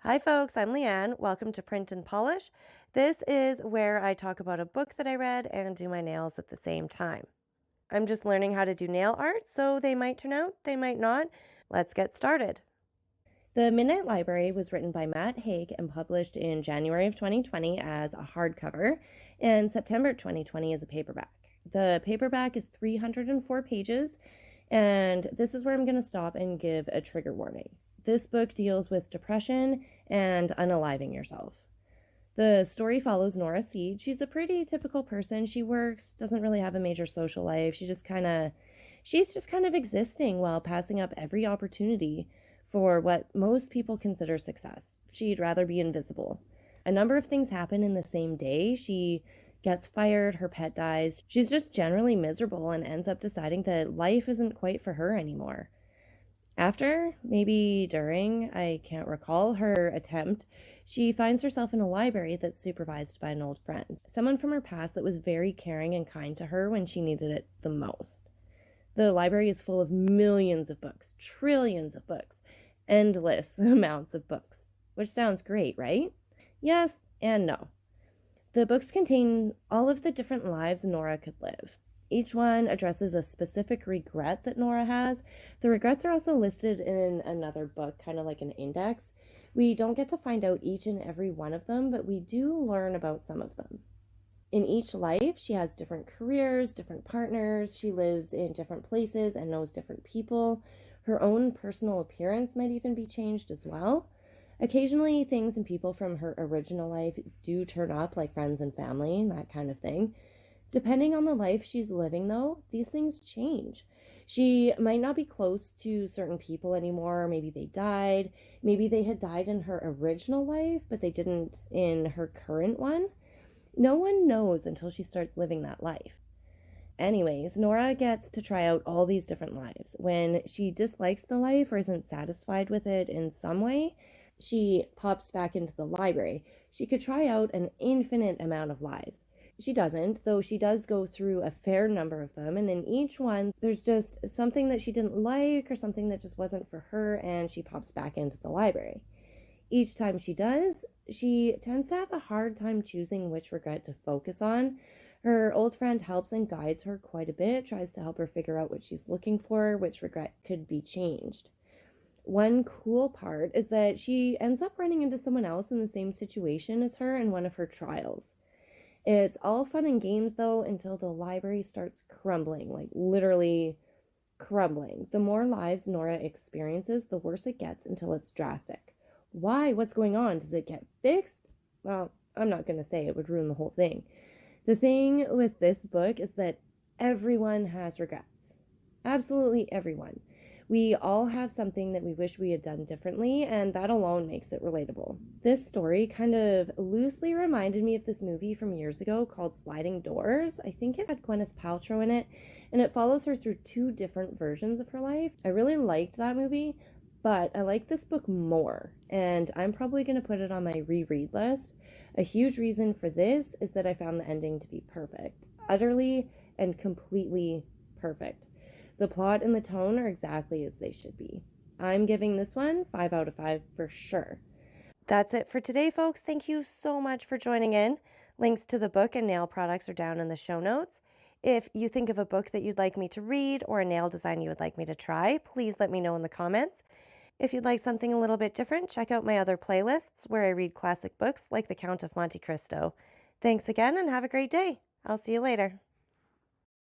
Hi folks, I'm Leanne. Welcome to Print and Polish. This is where I talk about a book that I read and do my nails at the same time. I'm just learning how to do nail art, so they might turn out, they might not. Let's get started. The Midnight Library was written by Matt Haig and published in January of 2020 as a hardcover and September 2020 as a paperback. The paperback is 304 pages, and this is where I'm going to stop and give a trigger warning. This book deals with depression and unaliving yourself. The story follows Nora Seed. She's a pretty typical person. She works, doesn't really have a major social life. She's just kind of existing while passing up every opportunity for what most people consider success. She'd rather be invisible. A number of things happen in the same day. She gets fired, her pet dies. She's just generally miserable and ends up deciding that life isn't quite for her anymore. After, maybe during, I can't recall, her attempt, she finds herself in a library that's supervised by an old friend, someone from her past that was very caring and kind to her when she needed it the most. The library is full of millions of books, trillions of books, endless amounts of books, which sounds great, right? Yes and no. The books contain all of the different lives Nora could live. Each one addresses a specific regret that Nora has. The regrets are also listed in another book, kind of like an index. We don't get to find out each and every one of them, but we do learn about some of them. In each life, she has different careers, different partners. She lives in different places and knows different people. Her own personal appearance might even be changed as well. Occasionally, things and people from her original life do turn up, like friends and family, that kind of thing. Depending on the life she's living, though, these things change. She might not be close to certain people anymore. Maybe they died. Maybe they had died in her original life, but they didn't in her current one. No one knows until she starts living that life. Anyways, Nora gets to try out all these different lives. When she dislikes the life or isn't satisfied with it in some way, she pops back into the library. She could try out an infinite amount of lives. She doesn't, though she does go through a fair number of them, and in each one, there's just something that she didn't like or something that just wasn't for her, and she pops back into the library. Each time she does, she tends to have a hard time choosing which regret to focus on. Her old friend helps and guides her quite a bit, tries to help her figure out what she's looking for, which regret could be changed. One cool part is that she ends up running into someone else in the same situation as her in one of her trials. It's all fun and games, though, until the library starts crumbling, like literally crumbling. The more lives Nora experiences, the worse it gets until it's drastic. Why? What's going on? Does it get fixed? Well, I'm not going to say, it would ruin the whole thing. The thing with this book is that everyone has regrets. Absolutely everyone. We all have something that we wish we had done differently, and that alone makes it relatable. This story kind of loosely reminded me of this movie from years ago called Sliding Doors. I think it had Gwyneth Paltrow in it, and it follows her through two different versions of her life. I really liked that movie, but I like this book more, and I'm probably going to put it on my reread list. A huge reason for this is that I found the ending to be perfect. Utterly and completely perfect. The plot and the tone are exactly as they should be. I'm giving this one 5 out of 5 for sure. That's it for today, folks. Thank you so much for joining in. Links to the book and nail products are down in the show notes. If you think of a book that you'd like me to read or a nail design you would like me to try, please let me know in the comments. If you'd like something a little bit different, check out my other playlists where I read classic books like The Count of Monte Cristo. Thanks again and have a great day. I'll see you later.